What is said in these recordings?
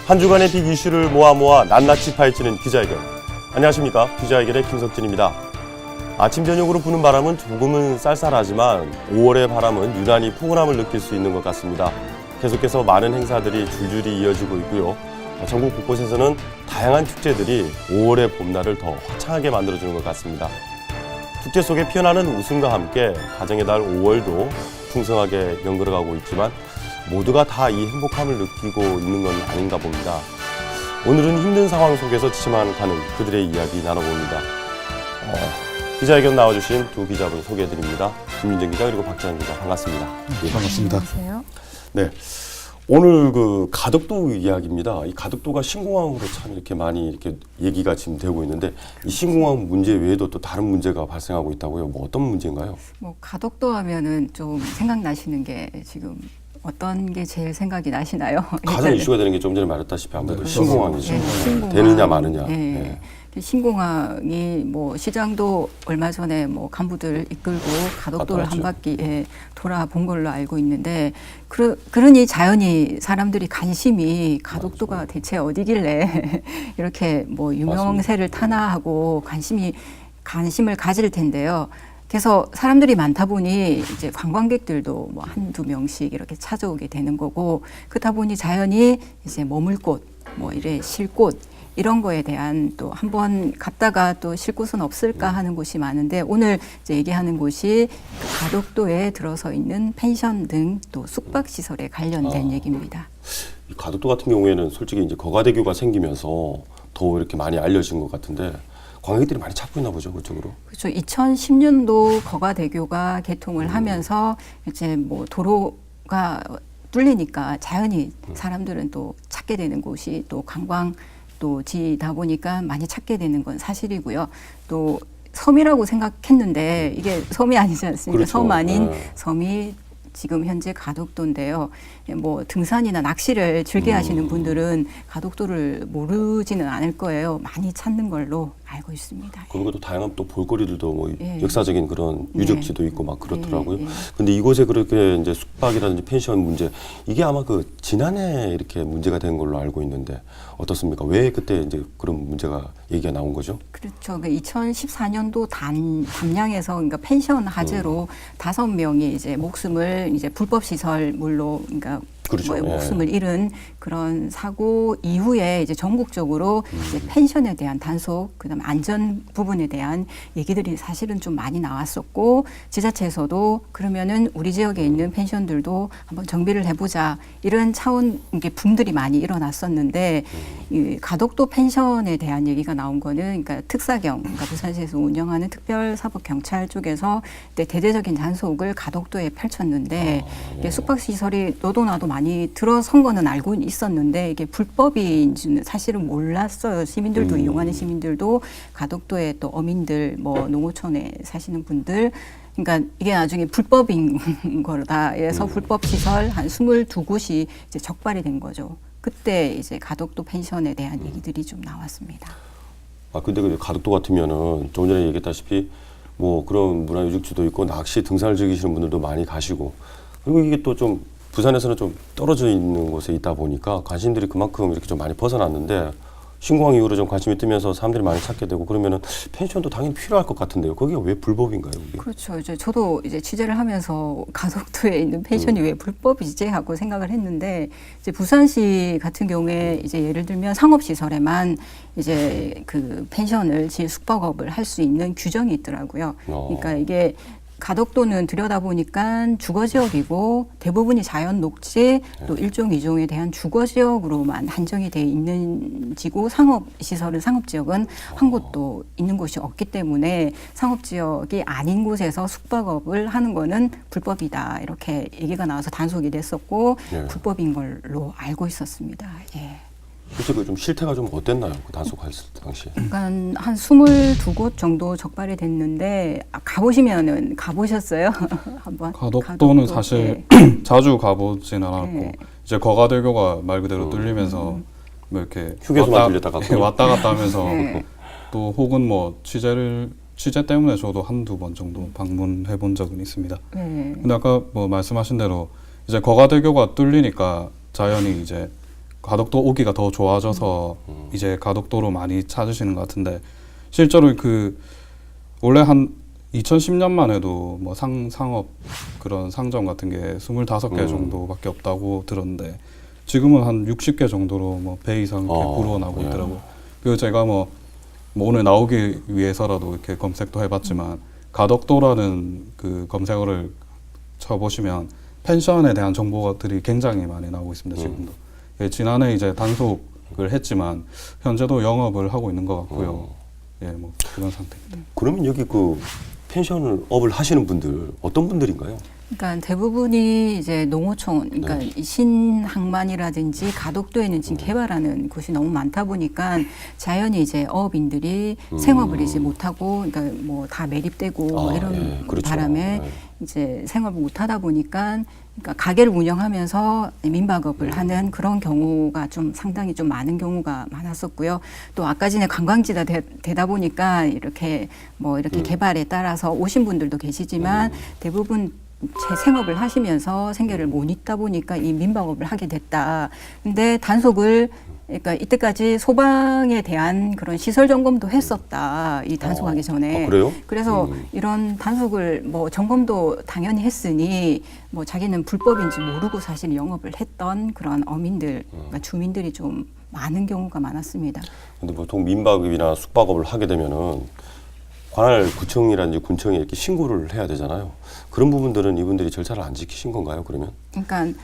한 주간의 빅 이슈를 모아 낱낱이 파헤치는 기자회견. 안녕하십니까. 기자회견의 김석진입니다. 아침 저녁으로 부는 바람은 조금은 쌀쌀하지만 5월의 바람은 유난히 포근함을 느낄 수 있는 것 같습니다. 계속해서 많은 행사들이 줄줄이 이어지고 있고요. 전국 곳곳에서는 다양한 축제들이 5월의 봄날을 더 화창하게 만들어주는 것 같습니다. 축제 속에 피어나는 웃음과 함께 가정의 달 5월도 풍성하게 연결어가고 있지만 모두가 다 이 행복함을 느끼고 있는 건 아닌가 봅니다. 오늘은 힘든 상황 속에서 지쳐만 가는 그들의 이야기 나눠봅니다. 기자회견 나와주신 두 기자분 소개해드립니다. 김민정 기자 그리고 박지환 기자 반갑습니다. 네, 반갑습니다. 안녕하세요. 네, 오늘 그 가덕도 이야기입니다. 이 가덕도가 신공항으로 참 이렇게 많이 이렇게 얘기가 지금 되고 있는데 이 신공항 문제 외에도 또 다른 문제가 발생하고 있다고요. 뭐 어떤 문제인가요? 뭐 가덕도 하면은 좀 생각나시는 게 지금 어떤 게 제일 생각이 나시나요? 가장 이슈가 되는 게 좀 전에 말했다시피 아무래도 신공항이죠. 네, 신공항. 되느냐 마느냐. 네. 네. 신공항이 뭐 시장도 얼마 전에 뭐 간부들 이끌고 가덕도를 한 바퀴 돌아본 걸로 알고 있는데 그러니 자연히 사람들이 관심이 가덕도가 맞습니다. 대체 어디길래 이렇게 뭐 유명세를 타나 하고 관심을 가질 텐데요. 그래서 사람들이 많다 보니 이제 관광객들도 뭐 한두 명씩 이렇게 찾아오게 되는 거고 그렇다 보니 자연히 이제 머물 곳, 뭐 이래 쉴 곳 이런 거에 대한 또 한번 갔다가 또 쉴 곳은 없을까 하는 곳이 많은데 오늘 이제 얘기하는 곳이 그 가덕도에 들어서 있는 펜션 등 또 숙박 시설에 관련된 얘기입니다. 이 가덕도 같은 경우에는 솔직히 이제 거가대교가 생기면서 더 이렇게 많이 알려진 것 같은데 관광객들이 많이 찾고 있나 보죠, 그쪽으로. 그렇죠. 2010년도 거가대교가 개통을 하면서 이제 뭐 도로가 뚫리니까 자연히 사람들은 또 찾게 되는 곳이 또 관광 또 지다 보니까 많이 찾게 되는 건 사실이고요. 또 섬이라고 생각했는데 이게 섬이 아니지 않습니까? 그렇죠. 섬 아닌 네. 섬이 지금 현재 가덕도인데요. 뭐 등산이나 낚시를 즐겨 하시는 분들은 가덕도를 모르지는 않을 거예요. 많이 찾는 걸로 알고 있습니다. 그리고 또 다양한 또 볼거리들도 뭐 예. 역사적인 그런 유적지도 있고 막 그렇더라고요. 예. 근데 이곳에 그렇게 이제 숙박이라든지 펜션 문제 이게 아마 그 지난해 이렇게 문제가 된 걸로 알고 있는데 어떻습니까? 왜 그때 이제 그런 문제가 얘기가 나온 거죠? 그렇죠. 2014년도 담양에서 그러니까 펜션 화재로 5명이 이제 목숨을 이제 불법 시설물로 그러니까 그렇죠. 뭐 목숨을 잃은 그런 사고 이후에 이제 전국적으로 이제 펜션에 대한 단속, 그다음에 안전 부분에 대한 얘기들이 사실은 좀 많이 나왔었고 지자체에서도 그러면은 우리 지역에 있는 펜션들도 한번 정비를 해보자 이런 차원 이게 붐들이 많이 일어났었는데 이 가덕도 펜션에 대한 얘기가 나온 거는 그러니까 특사경, 그러니까 부산시에서 운영하는 특별사법경찰 쪽에서 대대적인 단속을 가덕도에 펼쳤는데 이게 숙박시설이 너도 나도 많이 들어선 거는 알고 있었는데 이게 불법인지는 사실은 몰랐어요. 시민들도 이용하는 시민들도 가덕도에 또 어민들 뭐 농어촌에 사시는 분들 그러니까 이게 나중에 불법인 거다. 그래서 불법 시설 한 22곳이 이제 적발이 된 거죠. 그때 이제 가덕도 펜션에 대한 얘기들이 좀 나왔습니다. 아 근데 그 가덕도 같으면은 좀 전에 얘기했다시피 뭐 그런 문화유적지도 있고 낚시 등산을 즐기시는 분들도 많이 가시고 그리고 이게 또 좀 부산에서는 좀 떨어져 있는 곳에 있다 보니까 관심들이 그만큼 이렇게 좀 많이 벗어났는데 신공항 이후로 좀 관심이 뜨면서 사람들이 많이 찾게 되고 그러면은 펜션도 당연히 필요할 것 같은데요. 거기가 왜 불법인가요? 이게? 그렇죠. 이제 저도 이제 취재를 하면서 가덕도에 있는 펜션이 왜 불법이지 하고 생각을 했는데 이제 부산시 같은 경우에 이제 예를 들면 상업시설에만 이제 그 펜션을 숙박업을 할 수 있는 규정이 있더라고요. 그러니까 이게 가덕도는 들여다보니까 주거지역이고 대부분이 자연 녹지 또 일종 이종에 대한 주거지역으로만 한정이 돼 있는 지고 상업시설은 상업지역은 한 곳도 있는 곳이 없기 때문에 상업지역이 아닌 곳에서 숙박업을 하는 거는 불법이다 이렇게 얘기가 나와서 단속이 됐었고 불법인 걸로 알고 있었습니다. 예. 그래서 그 좀 실태가 좀 어땠나요? 그 단속했을 때 당시에? 그러니까 한 22곳 정도 적발이 됐는데 가보셨어요? 한번? 가덕도는 가덕도, 사실 네. 자주 가보진 않았고 네. 이제 거가대교가 말 그대로 뚫리면서 뭐 이렇게 휴게소만 들렸다 갔군요. 왔다 갔다 하면서 네. 또 혹은 뭐 취재 때문에 저도 한두 번 정도 방문해 본 적은 있습니다. 네. 근데 아까 뭐 말씀하신 대로 이제 거가대교가 뚫리니까 자연히 이제 가덕도 오기가 더 좋아져서 이제 가덕도로 많이 찾으시는 것 같은데 실제로 그 원래 한 2010년만 해도 뭐 상업 그런 상점 같은 게 25개 정도밖에 없다고 들었는데 지금은 한 60개 정도로 뭐 배 이상 이렇게 불어나고 예. 있더라고요. 그리고 제가 뭐 오늘 나오기 위해서라도 이렇게 검색도 해봤지만 가덕도라는 그 검색어를 쳐보시면 펜션에 대한 정보들이 굉장히 많이 나오고 있습니다. 지금도. 예, 지난해 이제 단속을 했지만 현재도 영업을 하고 있는 것 같고요. 예, 뭐 그런 상태입니다. 그러면 여기 그 펜션을 업을 하시는 분들 어떤 분들인가요? 그러니까 대부분이 이제 농어촌, 그러니까 이 신항만이라든지 가덕도에는 지금 개발하는 곳이 너무 많다 보니까 자연히 이제 어업인들이 생업을 이제 못하고, 그러니까 뭐 다 매립되고 뭐 이런 예, 그렇죠. 바람에 예. 이제 생업을 못하다 보니까, 그러니까 가게를 운영하면서 민박업을 하는 그런 경우가 좀 상당히 좀 많은 경우가 많았었고요. 또 아까 전에 관광지다 되다 보니까 이렇게 뭐 이렇게 개발에 따라서 오신 분들도 계시지만 대부분 제 생업을 하시면서 생계를 못 잇다 보니까 이 민박업을 하게 됐다. 근데 단속을 그러니까 이때까지 소방에 대한 그런 시설 점검도 했었다. 이 단속하기 전에. 그래요? 그래서 이런 단속을 뭐 점검도 당연히 했으니 뭐 자기는 불법인지 모르고 사실 영업을 했던 그런 어민들, 그러니까 주민들이 좀 많은 경우가 많았습니다. 근데 보통 민박업이나 숙박업을 하게 되면은 관할 구청이라든지 군청에 이렇게 신고를 해야 되잖아요. 그런 부분들은 이분들이 절차를 안 지키신 건가요, 그러면? 그러니까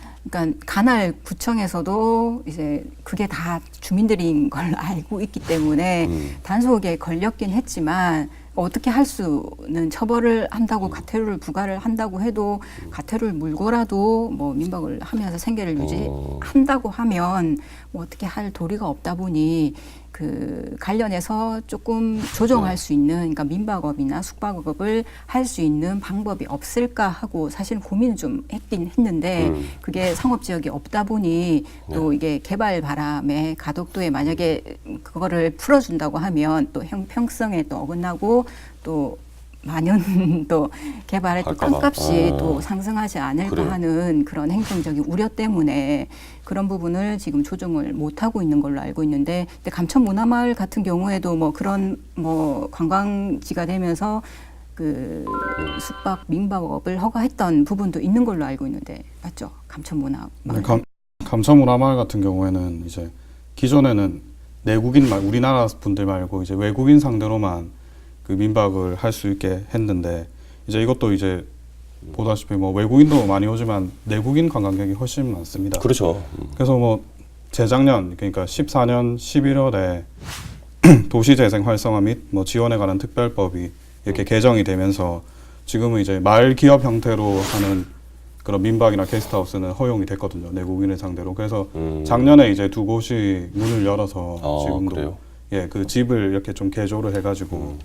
관할 구청에서도 이제 그게 다 주민들인 걸 알고 있기 때문에 단속에 걸렸긴 했지만 어떻게 할 수는 처벌을 한다고 과태료를 부과를 한다고 해도 과태료를 물고라도 뭐 민박을 하면서 생계를 유지한다고 하면 뭐 어떻게 할 도리가 없다 보니 그 관련해서 조금 조정할 수 있는, 그러니까 민박업이나 숙박업을 할 수 있는 방법이 없을까 하고 사실 고민을 좀 했긴 했는데 그게 상업지역이 없다 보니 또 이게 개발 바람에 가덕도에 만약에 그거를 풀어준다고 하면 또 형평성에 또 어긋나고 또 만연 또 개발의 또 땅값이 또 상승하지 않을까 그래요. 하는 그런 행정적인 우려 때문에 그런 부분을 지금 조정을 못 하고 있는 걸로 알고 있는데, 근데 감천 문화마을 같은 경우에도 뭐 그런 뭐 관광지가 되면서 그 숙박 민박업을 허가했던 부분도 있는 걸로 알고 있는데 맞죠? 감천 문화마을. 감천 문화마을 같은 경우에는 이제 기존에는 내국인 우리나라 분들 말고 이제 외국인 상대로만 그 민박을 할 수 있게 했는데 이제 이것도 이제 보다시피 뭐 외국인도 많이 오지만 내국인 관광객이 훨씬 많습니다. 그렇죠. 그래서 뭐 재작년 그러니까 14년 11월에 도시재생 활성화 및 뭐 지원에 관한 특별법이 이렇게 개정이 되면서 지금은 이제 마을 기업 형태로 하는 그런 민박이나 게스트하우스는 허용이 됐거든요. 내국인을 상대로. 그래서 작년에 이제 두 곳이 문을 열어서 지금도 그래요? 예, 그 집을 이렇게 좀 개조를 해가지고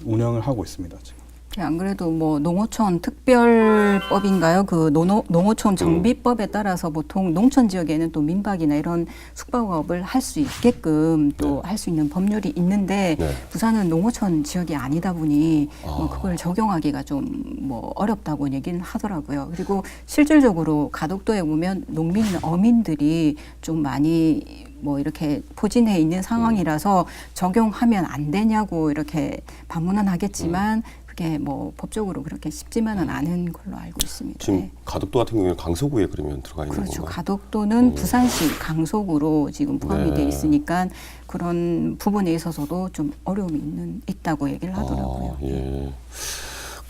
운영을 하고 있습니다. 지금. 안 그래도 뭐 농어촌 특별법인가요? 그 농어촌 정비법에 따라서 보통 농촌 지역에는 또 민박이나 이런 숙박업을 할 수 있게끔 또 할 수 있는 법률이 있는데 부산은 농어촌 지역이 아니다 보니 뭐 그걸 적용하기가 좀 뭐 어렵다고 얘기는 하더라고요. 그리고 실질적으로 가덕도에 보면 농민이나 어민들이 좀 많이 뭐 이렇게 포진해 있는 상황이라서 적용하면 안 되냐고 이렇게 반문은 하겠지만 그게 뭐 법적으로 그렇게 쉽지만은 않은 걸로 알고 있습니다. 지금 네. 가덕도 같은 경우에는 강서구에 그러면 들어가 있는 그렇죠. 건가요? 가덕도는 부산시 강속으로 지금 포함이 돼 있으니까 그런 부분에 있어서도 좀 어려움이 있다고 얘기를 하더라고요. 예.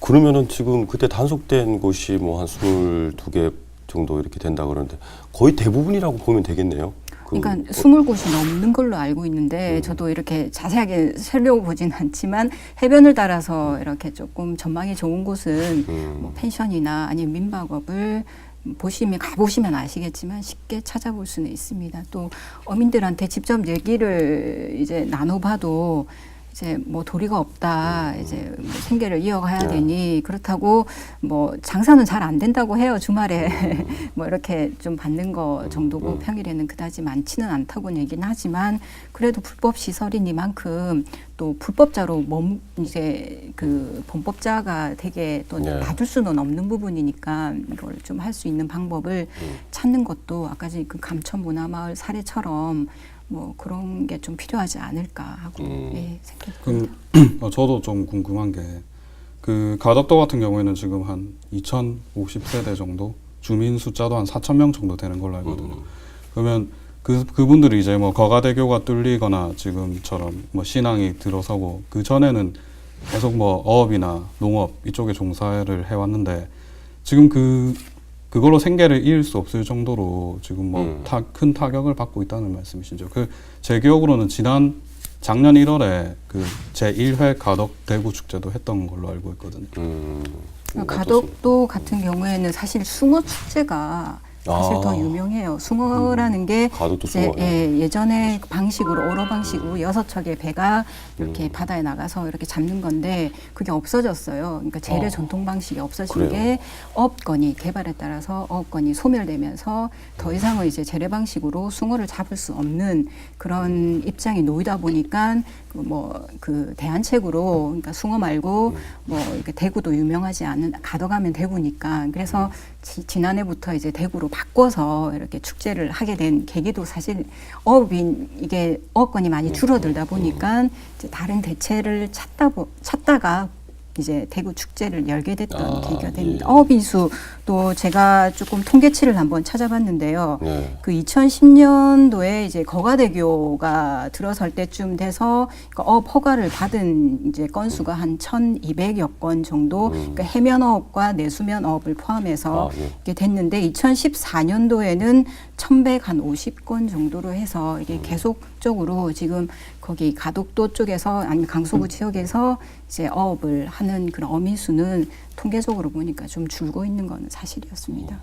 그러면은 지금 그때 단속된 곳이 뭐 한 22개 정도 이렇게 된다 그러는데 거의 대부분이라고 보면 되겠네요. 그러니까 20곳이 넘는 걸로 알고 있는데 저도 이렇게 자세하게 살펴보진 않지만 해변을 따라서 이렇게 조금 전망이 좋은 곳은 뭐 펜션이나 아니면 민박업을 가보시면 아시겠지만 쉽게 찾아볼 수는 있습니다. 또 어민들한테 직접 얘기를 이제 나눠봐도 이제 뭐 도리가 없다. 이제 뭐 생계를 이어가야 되니 그렇다고 뭐 장사는 잘 안 된다고 해요. 주말에 뭐 이렇게 좀 받는 거 정도고 평일에는 그다지 많지는 않다고는 얘기는 하지만 그래도 불법 시설이니만큼 또 불법자로 이제 그 범법자가 되게 또 놔둘 수는 없는 부분이니까 이걸 좀 할 수 있는 방법을 찾는 것도 아까 그 감천문화마을 사례처럼 뭐 그런 게 좀 필요하지 않을까 하고 생각합니다. 그럼 저도 좀 궁금한 게 그 가덕도 같은 경우에는 지금 한 2,050세대 정도 주민 숫자도 한 4,000명 정도 되는 걸로 알거든요. 그러면 그분들이 이제 뭐 거가대교가 뚫리거나 지금처럼 뭐 신앙이 들어서고 그 전에는 계속 뭐 어업이나 농업 이쪽에 종사를 해왔는데 지금 그걸로 생계를 잃을 수 없을 정도로 지금 뭐 큰 타격을 받고 있다는 말씀이시죠. 제 기억으로는 작년 1월에 그 제1회 가덕 대구 축제도 했던 걸로 알고 있거든요. 가덕도 같은 경우에는 사실 숭어 축제가 사실 더 유명해요. 숭어라는 게 이제 예전에 방식으로 오로 방식으로 6척의 배가 이렇게 바다에 나가서 이렇게 잡는 건데 그게 없어졌어요. 그러니까 재래 전통 방식이 없어진 게 어업권이 개발에 따라서 어업권이 소멸되면서 더 이상은 이제 재래 방식으로 숭어를 잡을 수 없는 그런 입장이 놓이다 보니까 그 대안책으로 그러니까 숭어 말고 뭐 이렇게 대구도 유명하지 않은 가덕하면 대구니까 그래서 지난해부터 이제 대구로 바꿔서 이렇게 축제를 하게 된 계기도 사실 이게 어업권이 많이 줄어들다 보니까 이제 다른 대체를 찾다가 이제 대구 축제를 열게 됐던 계기가 됩니다. 어업인수도 제가 조금 통계치를 한번 찾아봤는데요. 그 2010년도에 이제 거가대교가 들어설 때쯤 돼서 어업 허가를 받은 이제 건수가 한 1,200여 건 정도, 그러니까 해면 어업과 내수면 어업을 포함해서 이게 됐는데 2014년도에는 1,150건 정도로 해서 이게 계속적으로 지금 거기 가덕도 쪽에서 아니면 강서구 지역에서 이제 어업을 하는 그런 어민수는 통계적으로 보니까 좀 줄고 있는 건 사실이었습니다.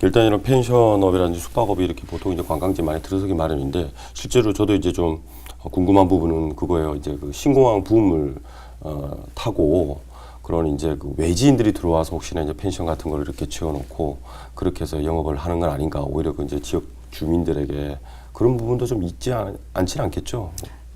일단 이런 펜션업이라든지 숙박업이 이렇게 보통 이제 관광지 많이 들어서기 마련인데 실제로 저도 이제 좀 궁금한 부분은 그거예요. 이제 그 신공항 부음을 타고 그런 이제 그 외지인들이 들어와서 혹시나 이제 펜션 같은 걸 이렇게 지어놓고 그렇게 해서 영업을 하는 건 아닌가. 오히려 그 이제 지역 주민들에게 그런 부분도 좀 있지 않지는 않겠죠.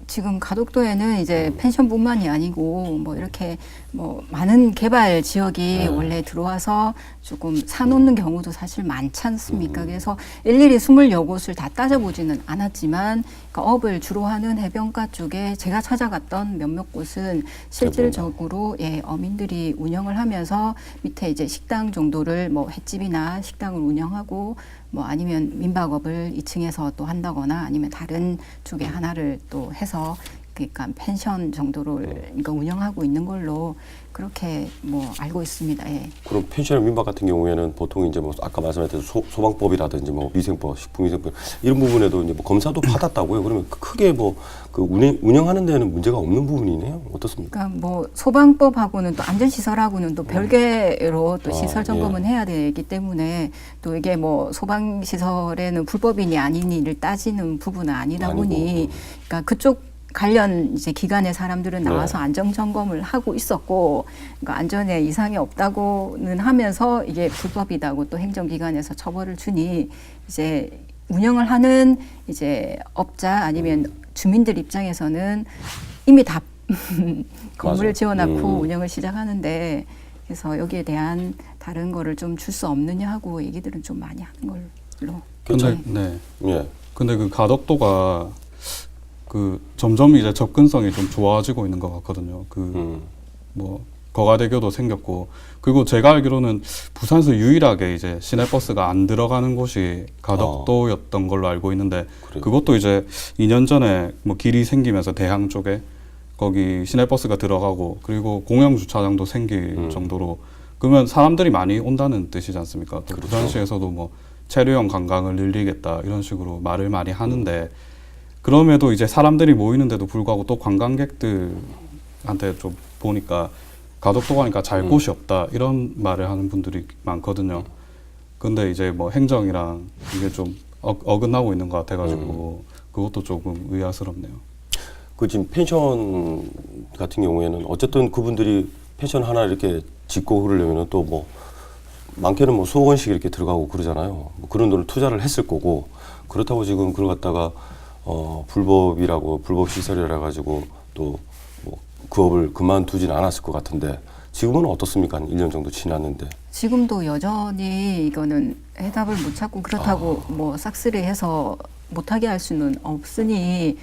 지금 가덕도에는 이제 펜션뿐만이 아니고 뭐 이렇게 뭐 많은 개발 지역이 원래 들어와서 조금 사놓는 경우도 사실 많지 않습니까? 그래서 일일이 20여곳을 다 따져보지는 않았지만 그러니까 업을 주로 하는 해변가 쪽에 제가 찾아갔던 몇몇 곳은 실질적으로 어민들이 운영을 하면서 밑에 이제 식당 정도를 뭐 횟집이나 식당을 운영하고 뭐 아니면 민박업을 2층에서 또 한다거나 아니면 다른 쪽에 하나를 또 해서 그러니까 펜션 정도를 그러니까 운영하고 있는 걸로 그렇게 뭐 알고 있습니다. 그럼 펜션 민박 같은 경우에는 보통 이제 뭐 아까 말씀하셨던 소방법이라든지 뭐 위생법, 식품위생법 이런 부분에도 이제 뭐 검사도 받았다고요. 그러면 크게 뭐 그 운영하는 데는 문제가 없는 부분이네요. 어떻습니까? 그러니까 뭐 소방법하고는 또 안전시설하고는 또 별개로 또 시설 점검은 해야 되기 때문에 또 이게 뭐 소방시설에는 불법이니 아니니를 따지는 부분은 아니다 보니 그러니까 그쪽 관련 이제 기관의 사람들은 나와서 안전 점검을 하고 있었고, 그러니까 안전에 이상이 없다고는 하면서 이게 불법이다고 또 행정기관에서 처벌을 주니 이제 운영을 하는 이제 업자 아니면 주민들 입장에서는 이미 다 건물을 지어놓고 운영을 시작하는데 그래서 여기에 대한 다른 거를 좀 줄 수 없느냐 하고 얘기들은 좀 많이 하는 걸로. 근데 그 가덕도가 그 점점 이제 접근성이 좀 좋아지고 있는 것 같거든요. 뭐 거가대교도 생겼고 그리고 제가 알기로는 부산에서 유일하게 이제 시내버스가 안 들어가는 곳이 가덕도였던 걸로 알고 있는데 그것도 이제 2년 전에 뭐 길이 생기면서 대항 쪽에 거기 시내버스가 들어가고 그리고 공영 주차장도 생길 정도로 그러면 사람들이 많이 온다는 뜻이지 않습니까? 또 부산시에서도 뭐 체류형 관광을 늘리겠다 이런 식으로 말을 많이 하는데 그럼에도 이제 사람들이 모이는데도 불구하고 또 관광객들한테 좀 보니까 가덕도 가니까 잘 곳이 없다 이런 말을 하는 분들이 많거든요. 근데 이제 뭐 행정이랑 이게 좀 어긋나고 있는 것 같아가지고 그것도 조금 의아스럽네요. 그 지금 펜션 같은 경우에는 어쨌든 그분들이 펜션 하나 이렇게 짓고 그러려면 또 뭐 많게는 뭐 수억 원씩 이렇게 들어가고 그러잖아요. 뭐 그런 돈을 투자를 했을 거고 그렇다고 지금 그걸 갖다가 불법이라고 불법 시설이라 가지고 또 뭐 그 업을 그만두진 않았을 것 같은데 지금은 어떻습니까? 한 1년 정도 지났는데. 지금도 여전히 이거는 해답을 못 찾고 그렇다고 뭐 싹쓸이해서 못하게 할 수는 없으니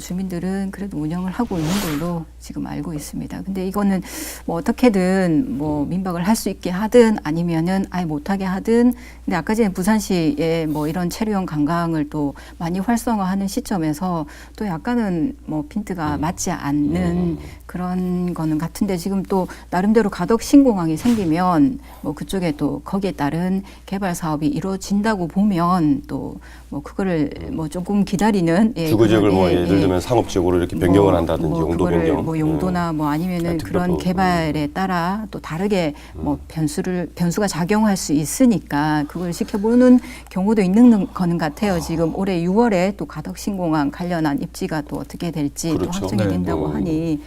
주민들은 그래도 운영을 하고 있는 걸로 지금 알고 있습니다. 근데 이거는 뭐 어떻게든 뭐 민박을 할 수 있게 하든 아니면은 아예 못하게 하든 근데 아까 전에 부산시에 뭐 이런 체류형 관광을 또 많이 활성화하는 시점에서 또 약간은 뭐 핀트가 맞지 않는 그런 거는 같은데 지금 또 나름대로 가덕 신공항이 생기면 뭐 그쪽에 또 거기에 따른 개발 사업이 이루어진다고 보면 또 뭐 그거를 뭐 조금 기다리는 주거 지역을 뭐 예, 예를 들면 상업 지역으로 이렇게 변경을 한다든지 뭐 용도 그거를 변경. 뭐 용도나 뭐 아니면은 그런 특별법. 개발에 따라 또 다르게 뭐 변수가 작용할 수 있으니까 그걸 지켜보는 경우도 있는 거는 같아요. 지금 올해 6월에 또 가덕 신공항 관련한 입지가 또 어떻게 될지 그렇죠. 또 확정이 네. 된다고 하니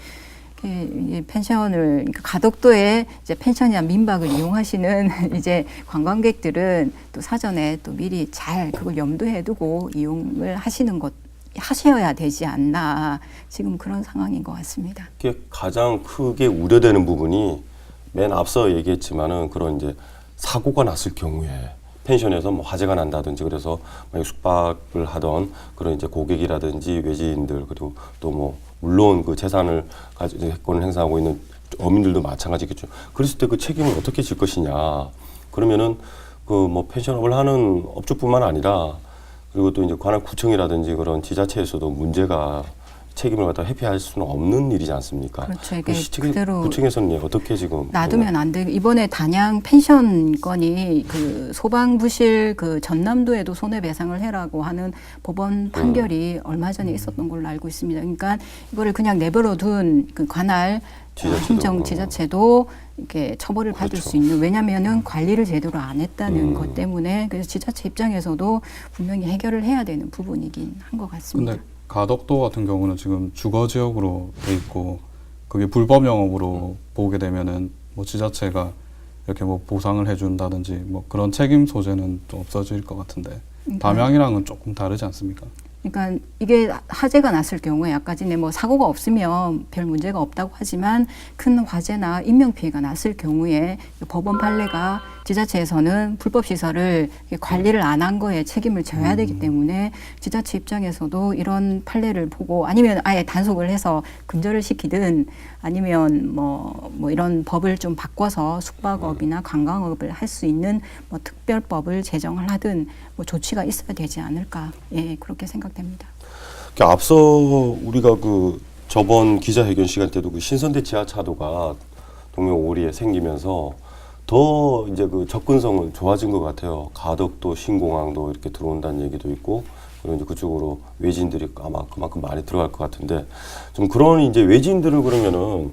이제 펜션을 그러니까 가덕도에 이제 펜션이나 민박을 이용하시는 이제 관광객들은 또 사전에 또 미리 잘 그걸 염두에 두고 이용을 하셔야 되지 않나 지금 그런 상황인 것 같습니다. 이게 가장 크게 우려되는 부분이 맨 앞서 얘기했지만은 그런 이제 사고가 났을 경우에 펜션에서 뭐 화재가 난다든지 그래서 만약 숙박을 하던 그런 이제 고객이라든지 외지인들 그리고 또 뭐 물론 그 재산을 가지고 해권을 행사하고 있는 어민들도 마찬가지겠죠. 그랬을 때 그 책임을 어떻게 질 것이냐. 그러면은 그 뭐 펜션업을 하는 업주뿐만 아니라 그리고 또 이제 관할 구청이라든지 그런 지자체에서도 문제가 책임을 갖다 회피할 수는 없는 일이지 않습니까? 그렇죠. 이게 그대로 구청에서는 어떻게 지금 놔두면 안 되고 이번에 단양 펜션 건이 그 소방부실 그 전남도에도 손해배상을 해라고 하는 법원 판결이 얼마 전에 있었던 걸로 알고 있습니다. 그러니까 이거를 그냥 내버려둔 그 관할 지자체도. 행정 지자체도 이렇게 처벌을 받을 그렇죠. 수 있는 왜냐하면은 관리를 제대로 안 했다는 것 때문에 그래서 지자체 입장에서도 분명히 해결을 해야 되는 부분이긴 한 것 같습니다. 근데 가덕도 같은 경우는 지금 주거 지역으로 돼 있고 그게 불법 영업으로 보게 되면은 뭐 지자체가 이렇게 뭐 보상을 해준다든지 뭐 그런 책임 소재는 좀 없어질 것 같은데 담양이랑은 조금 다르지 않습니까? 그러니까 이게 화재가 났을 경우에 아까 전에 뭐 사고가 없으면 별 문제가 없다고 하지만 큰 화재나 인명 피해가 났을 경우에 법원 판례가 지자체에서는 불법 시설을 관리를 안 한 거에 책임을 져야 되기 때문에 지자체 입장에서도 이런 판례를 보고 아니면 아예 단속을 해서 근절을 시키든 아니면 뭐 이런 법을 좀 바꿔서 숙박업이나 관광업을 할 수 있는 뭐 특별법을 제정을 하든 뭐 조치가 있어야 되지 않을까 예 그렇게 생각됩니다. 앞서 우리가 그 저번 기자회견 시간 때도 그 신선대 지하차도가 동묘 오리에 생기면서 더 이제 그 접근성은 좋아진 것 같아요. 가덕도 신공항도 이렇게 들어온다는 얘기도 있고 그리고 이제 그쪽으로 외지인들이 아마 그만큼 많이 들어갈 것 같은데 좀 그런 이제 외지인들을 그러면은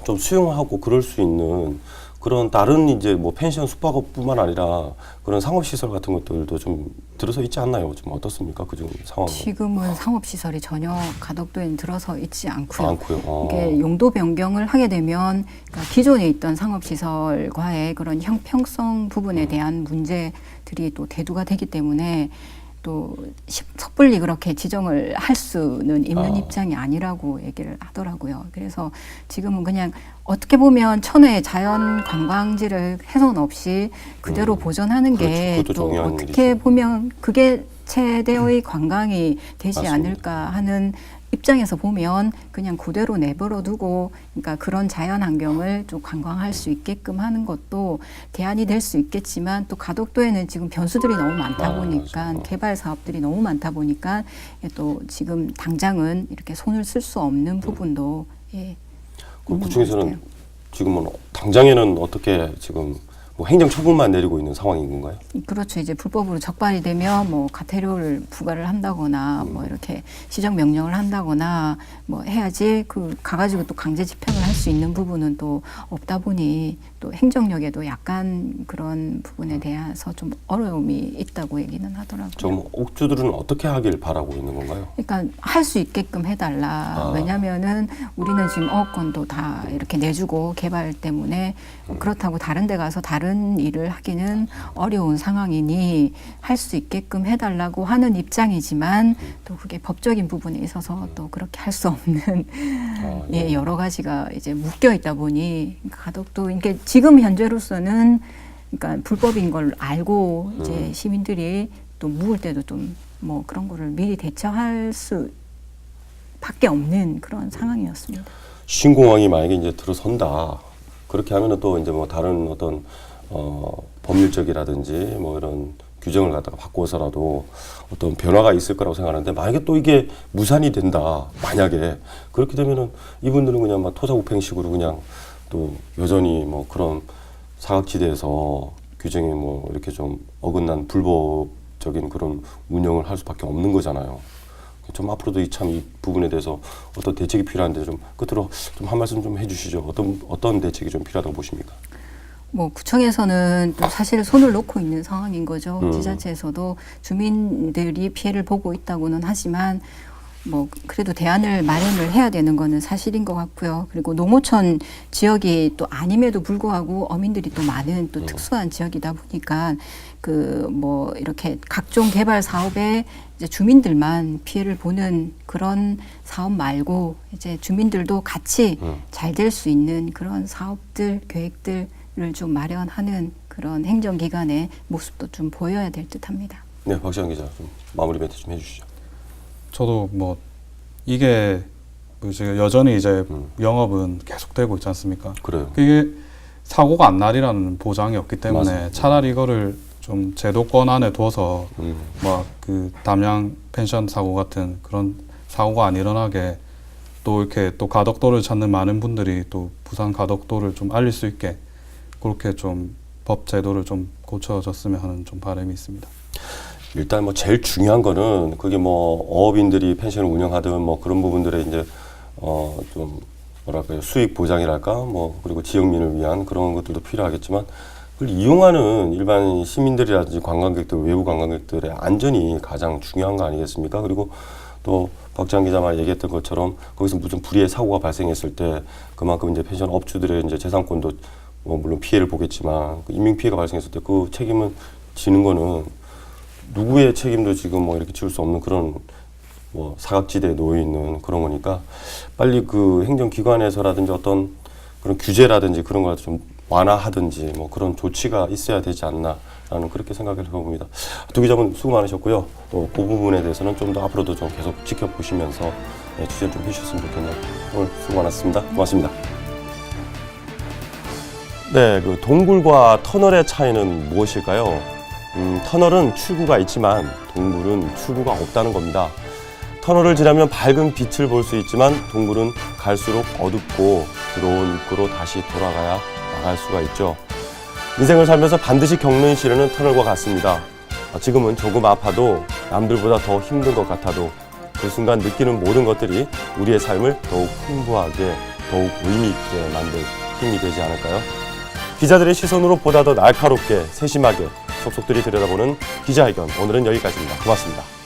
좀 수용하고 그럴 수 있는 그런 다른 이제 뭐 펜션 숙박업뿐만 아니라 그런 상업시설 같은 것들도 좀 들어서 있지 않나요? 좀 어떻습니까? 그 지금 상황은? 지금은 상업시설이 전혀 가덕도에는 들어서 있지 않고요. 이게 용도 변경을 하게 되면 그러니까 기존에 있던 상업시설과의 그런 형평성 부분에 대한 문제들이 또 대두가 되기 때문에 또 섣불리 그렇게 지정을 할 수는 있는 입장이 아니라고 얘기를 하더라고요. 그래서 지금은 그냥 어떻게 보면 천혜의 자연 관광지를 훼손 없이 그대로 보존하는 게 또 어떻게 보면 그게 최대의 관광이 되지 맞습니다. 않을까 하는 입장에서 보면 그냥 그대로 내버려 두고 그러니까 그런 자연 환경을 좀 관광할 수 있게끔 하는 것도 대안이 될 수 있겠지만 또 가덕도에는 지금 변수들이 너무 많다 보니까 맞아요. 개발 사업들이 너무 많다 보니까 또 지금 당장은 이렇게 손을 쓸 수 없는 부분도 그 구청에서는 지금은 당장에는 어떻게 지금 뭐 행정처분만 내리고 있는 상황인 건가요? 그렇죠. 이제 불법으로 적발이 되면 뭐 과태료를 부과를 한다거나 뭐 이렇게 시정 명령을 한다거나 뭐 해야지 그 가가지고 또 강제 집행을 할 수 있는 부분은 또 없다 보니 또 행정력에도 약간 그런 부분에 대해서 좀 어려움이 있다고 얘기는 하더라고요. 좀 옥주들은 어떻게 하길 바라고 있는 건가요? 그러니까 할 수 있게끔 해달라. 왜냐면은 우리는 지금 어업권도 다 이렇게 내주고 개발 때문에 그렇다고 다른 데 가서 다른 일을 하기는 어려운 상황이니 할 수 있게끔 해달라고 하는 입장이지만 또 그게 법적인 부분에 있어서 또 그렇게 할 수 없는 예, 여러 가지가 이제 묶여 있다 보니 가덕도 이게 지금 현재로서는 그러니까 불법인 걸 알고 이제 시민들이 또 묵을 때도 좀 뭐 그런 거를 미리 대처할 수 밖에 없는 그런 상황이었습니다. 신공항이 만약에 이제 들어선다. 그렇게 하면은 또 이제 뭐 다른 어떤 법률적이라든지 뭐 이런 규정을 갖다가 바꿔서라도 어떤 변화가 있을 거라고 생각하는데 만약에 또 이게 무산이 된다. 만약에 그렇게 되면은 이분들은 그냥 막 토사구팽식으로 그냥 또 여전히 뭐 그런 사각지대에서 규정이 뭐 이렇게 좀 어긋난 불법적인 그런 운영을 할 수밖에 없는 거잖아요. 좀 앞으로도 이 부분에 대해서 어떤 대책이 필요한데 좀 끝으로 좀 한 말씀 좀 해주시죠. 어떤 대책이 좀 필요하다고 보십니까? 뭐 구청에서는 또 사실 손을 놓고 있는 상황인 거죠. 지자체에서도 주민들이 피해를 보고 있다고는 하지만 뭐 그래도 대안을 마련을 해야 되는 거는 사실인 것 같고요. 그리고 농어촌 지역이 또 아님에도 불구하고 어민들이 또 많은 또 특수한 지역이다 보니까 그 뭐 이렇게 각종 개발 사업에 이제 주민들만 피해를 보는 그런 사업 말고 이제 주민들도 같이 잘 될 수 있는 그런 사업들, 계획들을 좀 마련하는 그런 행정기관의 모습도 좀 보여야 될 듯합니다. 네, 박시영 기자 좀 마무리 멘트 좀 해주시죠. 저도 뭐 이게 지금 여전히 이제 영업은 계속되고 있지 않습니까? 그래요. 이게 사고가 안 날이라는 보장이 없기 때문에 맞습니다. 차라리 이거를 좀 제도권 안에 둬서 막 그 담양 펜션 사고 같은 그런 사고가 안 일어나게 또 이렇게 또 가덕도를 찾는 많은 분들이 또 부산 가덕도를 좀 알릴 수 있게 그렇게 좀 법 제도를 좀 고쳐졌으면 하는 좀 바람이 있습니다. 일단 뭐 제일 중요한 거는 그게 뭐 어업인들이 펜션을 운영하든 뭐 그런 부분들에 이제 좀 뭐랄까요 수익 보장이랄까 뭐 그리고 지역민을 위한 그런 것들도 필요하겠지만 그걸 이용하는 일반 시민들이라든지 관광객들 외부 관광객들의 안전이 가장 중요한 거 아니겠습니까? 그리고 또 박지환 기자가 얘기했던 것처럼 거기서 무슨 불의의 사고가 발생했을 때 그만큼 이제 펜션 업주들의 이제 재산권도 뭐 물론 피해를 보겠지만 그 인명 피해가 발생했을 때 그 책임은 지는 거는 누구의 책임도 지금 뭐 이렇게 지울 수 없는 그런 뭐 사각지대에 놓여 있는 그런 거니까 빨리 그 행정기관에서라든지 어떤 그런 규제라든지 그런 걸 좀 완화하든지 뭐 그런 조치가 있어야 되지 않나라는 그렇게 생각을 해봅니다. 두 기자분 수고 많으셨고요. 또 그 부분에 대해서는 좀 더 앞으로도 좀 계속 지켜보시면서 취재를 좀 해주셨으면 좋겠네요. 오늘 수고 많았습니다. 고맙습니다. 네, 그 동굴과 터널의 차이는 무엇일까요? 터널은 출구가 있지만 동굴은 출구가 없다는 겁니다. 터널을 지나면 밝은 빛을 볼 수 있지만 동굴은 갈수록 어둡고 들어온 입구로 다시 돌아가야 나갈 수가 있죠. 인생을 살면서 반드시 겪는 시련은 터널과 같습니다. 지금은 조금 아파도 남들보다 더 힘든 것 같아도 그 순간 느끼는 모든 것들이 우리의 삶을 더욱 풍부하게 더욱 의미 있게 만들 힘이 되지 않을까요? 기자들의 시선으로 보다 더 날카롭게 세심하게 속속들이 들여다보는 기자회견 오늘은 여기까지입니다. 고맙습니다.